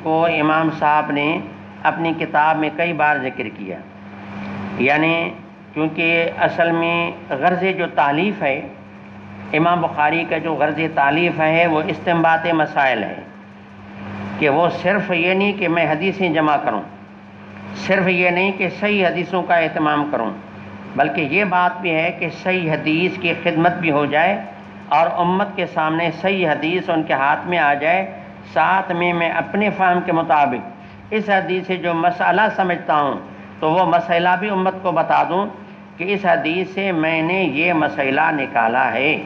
کو امام صاحب نے اپنی کتاب میں کئی بار ذکر کیا، یعنی کیونکہ اصل میں غرض جو تالیف ہے امام بخاری کا، جو غرض تالیف ہے وہ استنباط مسائل ہے، کہ وہ صرف یہ نہیں کہ میں حدیثیں جمع کروں، صرف یہ نہیں کہ صحیح حدیثوں کا اہتمام کروں، بلکہ یہ بات بھی ہے کہ صحیح حدیث کی خدمت بھی ہو جائے اور امت کے سامنے صحیح حدیث ان کے ہاتھ میں آ جائے، ساتھ میں اپنے فہم کے مطابق اس حدیث سے جو مسئلہ سمجھتا ہوں تو وہ مسئلہ بھی امت کو بتا دوں کہ اس حدیث سے میں نے یہ مسئلہ نکالا ہے۔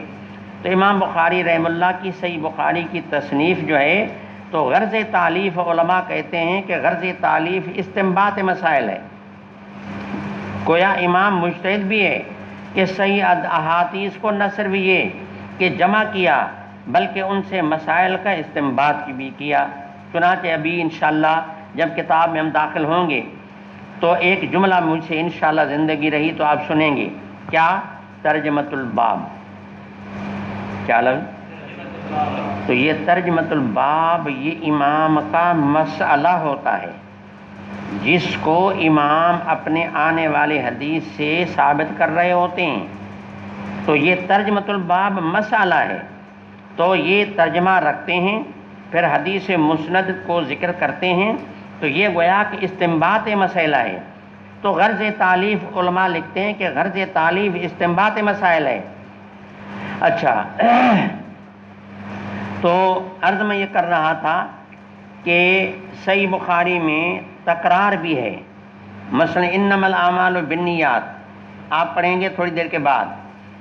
تو امام بخاری رحمہ اللہ کی صحیح بخاری کی تصنیف جو ہے تو غرض تالیف علماء کہتے ہیں کہ غرض تالیف استنباط مسائل ہے، گویا امام مجتہد بھی ہے کہ صحیح احادیث کو نہ صرف یہ کہ جمع کیا بلکہ ان سے مسائل کا استنباط بھی کیا۔ چنانچہ ابھی انشاءاللہ جب کتاب میں ہم داخل ہوں گے تو ایک جملہ مجھ سے انشاءاللہ زندگی رہی تو آپ سنیں گے، کیا؟ ترجمۃ الباب، کیا لفظ؟ تو یہ ترجمۃ الباب یہ امام کا مسئلہ ہوتا ہے جس کو امام اپنے آنے والے حدیث سے ثابت کر رہے ہوتے ہیں، تو یہ ترجمۃ الباب مسئلہ ہے، تو یہ ترجمہ رکھتے ہیں، پھر حدیث مسند کو ذکر کرتے ہیں، تو یہ گویا کہ استنباط مسئلہ ہے۔ تو غرض تالیف علماء لکھتے ہیں کہ غرض تالیف استنباط مسائل ہے۔ اچھا، تو عرض میں یہ کر رہا تھا کہ صحیح بخاری میں تکرار بھی ہے، مثلا انما الاعمال بالنیات آپ پڑھیں گے تھوڑی دیر کے بعد،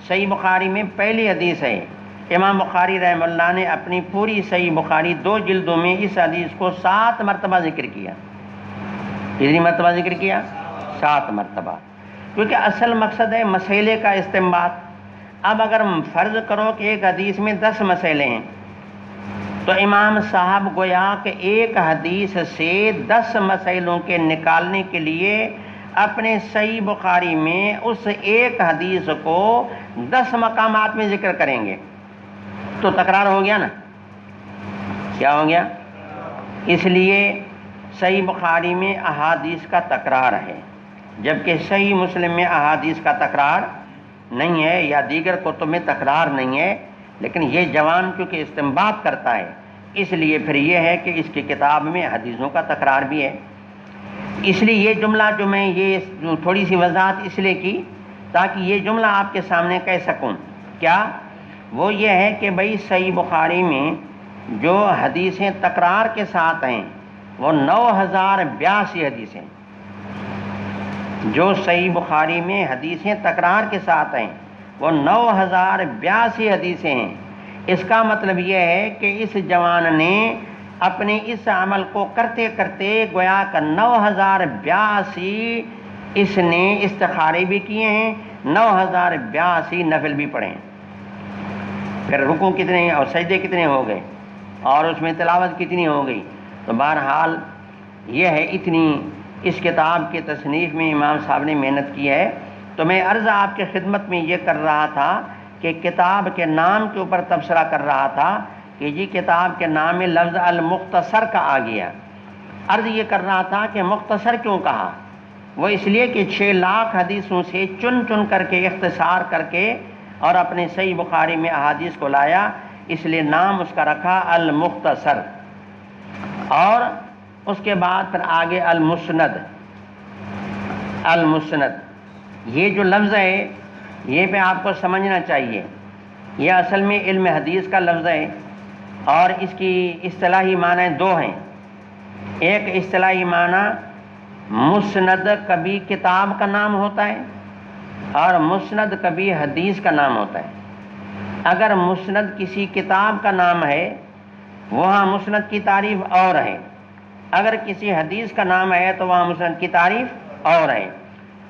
صحیح بخاری میں پہلی حدیث ہے، امام بخاری رحمہ اللہ نے اپنی پوری صحیح بخاری 2 جلدوں میں اس حدیث کو 7 مرتبہ ذکر کیا۔ کتنی مرتبہ ذکر کیا؟ 7 مرتبہ، کیونکہ اصل مقصد ہے مسئلے کا استنباط۔ اب اگر فرض کرو کہ ایک حدیث میں 10 مسئلے ہیں تو امام صاحب گویا کہ ایک حدیث سے 10 مسائلوں کے نکالنے کے لیے اپنے صحیح بخاری میں اس ایک حدیث کو 10 مقامات میں ذکر کریں گے، تو تکرار ہو گیا نا؟ کیا ہو گیا؟ اس لیے صحیح بخاری میں احادیث کا تکرار ہے، جبکہ صحیح مسلم میں احادیث کا تکرار نہیں ہے، یا دیگر کتب میں تکرار نہیں ہے، لیکن یہ جوان کیونکہ استنباط کرتا ہے اس لیے پھر یہ ہے کہ اس کی کتاب میں حدیثوں کا تکرار بھی ہے۔ اس لیے یہ جملہ جو میں یہ تھوڑی سی وضاحت اس لیے کی تاکہ یہ جملہ آپ کے سامنے کہہ سکوں، کیا؟ وہ یہ ہے کہ بھئی صحیح بخاری میں جو حدیثیں تکرار کے ساتھ ہیں وہ 9082 حدیثیں، جو صحیح بخاری میں حدیثیں تکرار کے ساتھ ہیں وہ 9082 حدیثیں ہیں۔ اس کا مطلب یہ ہے کہ اس جوان نے اپنے اس عمل کو کرتے کرتے گویا کہ 9082 اس نے استخارے بھی کیے ہیں، 9082 نفل بھی پڑھے ہیں، پھر رکوع کتنے اور سجدے کتنے ہو گئے اور اس میں تلاوت کتنی ہو گئی۔ تو بہرحال یہ ہے، اتنی اس کتاب کے تصنیف میں امام صاحب نے محنت کی ہے۔ تو میں عرض آپ کی خدمت میں یہ کر رہا تھا کہ کتاب کے نام کے اوپر تبصرہ کر رہا تھا کہ جی کتاب کے نام میں لفظ المختصر کا آ گیا۔ عرض یہ کر رہا تھا کہ مختصر کیوں کہا؟ وہ اس لیے کہ 6 لاکھ حدیثوں سے چن کر کے اختصار کر کے اور اپنے صحیح بخاری میں احادیث کو لایا، اس لیے نام اس کا رکھا المختصر، اور اس کے بعد پھر آگے المسند۔ یہ جو لفظ ہے یہ پہ آپ کو سمجھنا چاہیے، یہ اصل میں علم حدیث کا لفظ ہے اور اس کی اصطلاحی معنی 2 ہیں۔ ایک اصطلاحی معنی مسند کبھی کتاب کا نام ہوتا ہے اور مسند کبھی حدیث کا نام ہوتا ہے۔ اگر مسند کسی کتاب کا نام ہے وہاں مسند کی تعریف اور ہے، اگر کسی حدیث کا نام ہے تو وہاں مسند کی تعریف اور ہے۔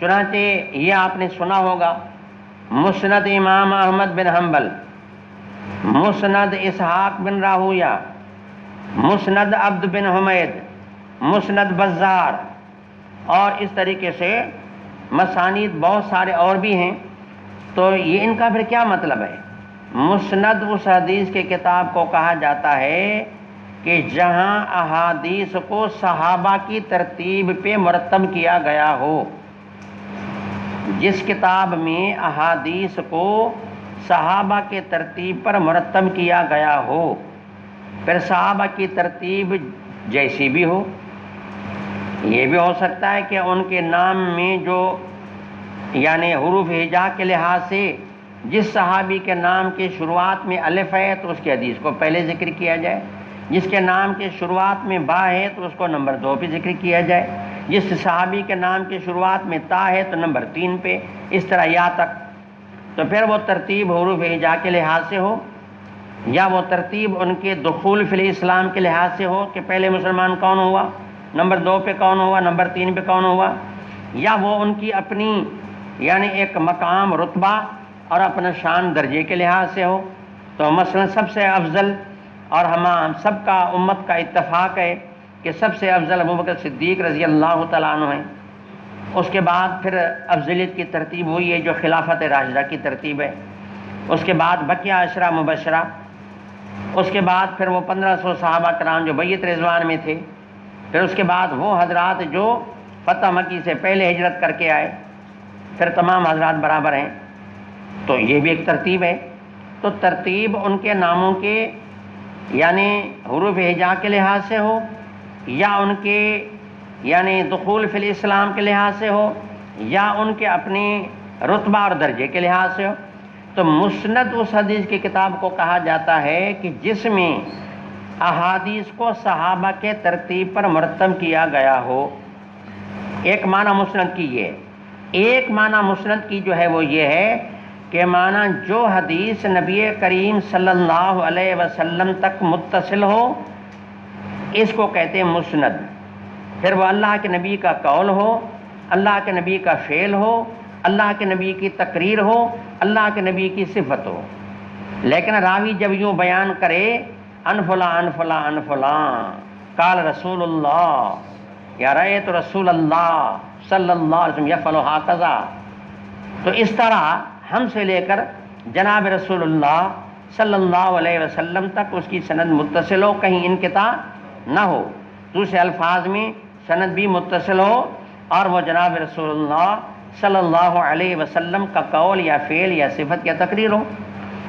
چنانچہ یہ آپ نے سنا ہوگا مسند امام احمد بن حنبل، مسند اسحاق بن راہویہ، مسند عبد بن حمید، مسند بزار، اور اس طریقے سے مسانید بہت سارے اور بھی ہیں۔ تو یہ ان کا پھر کیا مطلب ہے؟ مسند اس حدیث کے کتاب کو کہا جاتا ہے کہ جہاں احادیث کو صحابہ کی ترتیب پہ مرتب کیا گیا ہو، جس کتاب میں احادیث کو صحابہ کے ترتیب پر مرتب کیا گیا ہو، پھر صحابہ کی ترتیب جیسی بھی ہو، یہ بھی ہو سکتا ہے کہ ان کے نام میں جو یعنی حروف ہجا کے لحاظ سے جس صحابی کے نام کے شروعات میں الف ہے تو اس کی حدیث کو پہلے ذکر کیا جائے، جس کے نام کے شروعات میں با ہے تو اس کو نمبر 2 پہ ذکر کیا جائے، جس صحابی کے نام کے شروعات میں تا ہے تو نمبر 3 پہ، اس طرح یا تک۔ تو پھر وہ ترتیب حروف ہجا کے لحاظ سے ہو، یا وہ ترتیب ان کے دخول فی الاسلام کے لحاظ سے ہو کہ پہلے مسلمان کون ہوا، نمبر 2 پہ کون ہوا، نمبر 3 پہ کون ہوا، یا وہ ان کی اپنی یعنی ایک مقام رتبہ اور اپنا شان درجے کے لحاظ سے ہو۔ تو مثلا سب سے افضل، اور ہم سب کا امت کا اتفاق ہے کہ سب سے افضل ابوبکر صدیق رضی اللہ تعالیٰ عنہ ہیں۔ اس کے بعد پھر افضلیت کی ترتیب ہوئی ہے جو خلافت راشدہ کی ترتیب ہے، اس کے بعد بقیہ عشرہ مبشرہ، اس کے بعد پھر وہ 1500 صحابہ کرام جو بیعت رضوان میں تھے، پھر اس کے بعد وہ حضرات جو فتح مکی سے پہلے ہجرت کر کے آئے، پھر تمام حضرات برابر ہیں۔ تو یہ بھی ایک ترتیب ہے۔ تو ترتیب ان کے ناموں کے یعنی حروف ہجا کے لحاظ سے ہو، یا ان کے یعنی دخول فی الاسلام کے لحاظ سے ہو، یا ان کے اپنی رتبہ اور درجے کے لحاظ سے ہو۔ تو مسند اس حدیث کی کتاب کو کہا جاتا ہے کہ جس میں احادیث کو صحابہ کے ترتیب پر مرتب کیا گیا ہو۔ ایک معنی مسند کی یہ ہے، ایک معنی مسند کی جو ہے وہ یہ ہے کہ معنی جو حدیث نبی کریم صلی اللہ علیہ وسلم تک متصل ہو، اس کو کہتے ہیں مسند۔ پھر وہ اللہ کے نبی کا قول ہو، اللہ کے نبی کا فعل ہو، اللہ کے نبی کی تقریر ہو، اللہ کے نبی کی صفت ہو، لیکن راوی جب یوں بیان کرے ان فلاں ان فلاں ان فلاں قال رسول اللہ یا رأیت رسول اللہ صلی اللہ علیہ وسلم یفعل ہکذا، تو اس طرح ہم سے لے کر جناب رسول اللہ صلی اللہ علیہ وسلم تک اس کی سند متصل ہو، کہیں انقطاع نہ ہو، دوسرے الفاظ میں سند بھی متصل ہو اور وہ جناب رسول اللہ صلی اللہ علیہ وسلم کا قول یا فعل یا صفت یا تقریر ہو۔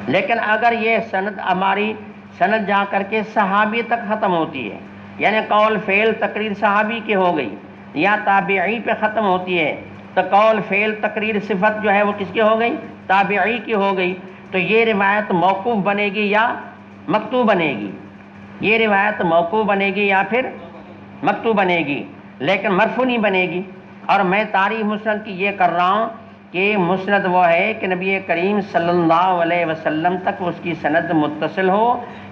لیکن اگر یہ سند ہماری سند جا کر کے صحابی تک ختم ہوتی ہے، یعنی قول فعل تقریر صحابی کی ہو گئی، یا تابعی پہ ختم ہوتی ہے، تو قول فعل تقریر صفت جو ہے وہ کس کی ہو گئی، تابعی کی ہو گئی، تو یہ روایت موقوف بنے گی یا مقطوع بنے گی، یہ روایت موقوف بنے گی یا پھر مقطوع بنے گی، لیکن مرفوع نہیں بنے گی۔ اور میں تعریف مسند کی یہ کر رہا ہوں کہ مسند وہ ہے کہ نبی کریم صلی اللہ علیہ وسلم تک اس کی سند متصل ہو،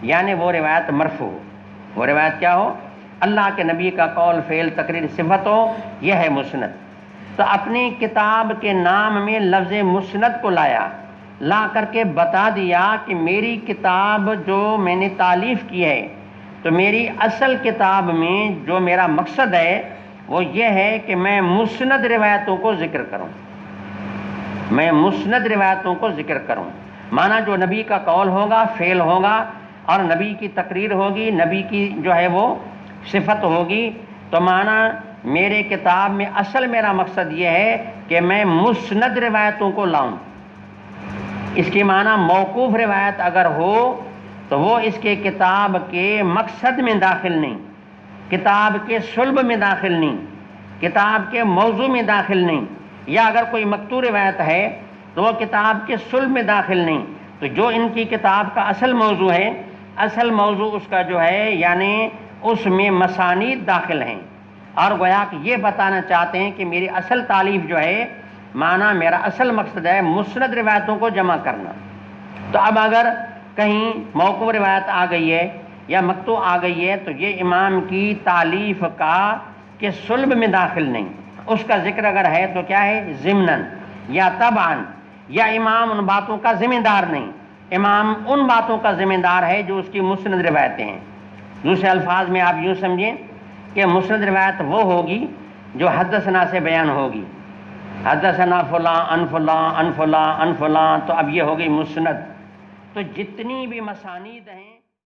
یعنی وہ روایت مرفوع ہو، وہ روایت کیا ہو، اللہ کے نبی کا قول فعل تقریر صفت ہو، یہ ہے مسند۔ تو اپنی کتاب کے نام میں لفظ مسند کو لا کر کے بتا دیا کہ میری کتاب جو میں نے تالیف کی ہے، تو میری اصل کتاب میں جو میرا مقصد ہے وہ یہ ہے کہ میں مسند روایتوں کو ذکر کروں، میں مسند روایتوں کو ذکر کروں، مانا جو نبی کا قول ہوگا، فعل ہوگا، اور نبی کی تقریر ہوگی، نبی کی جو ہے وہ صفت ہوگی، تو مانا میرے کتاب میں اصل میرا مقصد یہ ہے کہ میں مسند روایتوں کو لاؤں۔ اس کی معنی موقوف روایت اگر ہو تو وہ اس کے کتاب کے مقصد میں داخل نہیں، کتاب کے صلب میں داخل نہیں، کتاب کے موضوع میں داخل نہیں، یا اگر کوئی مقطوع روایت ہے تو وہ کتاب کے صلب میں داخل نہیں۔ تو جو ان کی کتاب کا اصل موضوع ہے، اصل موضوع اس کا جو ہے یعنی اس میں مسانید داخل ہیں، اور گویا کہ یہ بتانا چاہتے ہیں کہ میری اصل تالیف جو ہے، معنی میرا اصل مقصد ہے مسند روایتوں کو جمع کرنا۔ تو اب اگر کہیں موقوف روایت آ گئی ہے یا مقطوع آ گئی ہے تو یہ امام کی تالیف کا کہ صلب میں داخل نہیں، اس کا ذکر اگر ہے تو کیا ہے، ضمناً یا تبعاً، یا امام ان باتوں کا ذمہ دار نہیں، امام ان باتوں کا ذمہ دار ہے جو اس کی مسند روایتیں ہیں۔ دوسرے الفاظ میں آپ یوں سمجھیں کہ مسند روایت وہ ہوگی جو حدثنا سے بیان ہوگی، حدثنا فلاں ان فلاں ان فلاں ان فلاں، تو اب یہ ہوگی مسند۔ تو جتنی بھی مسانید ہیں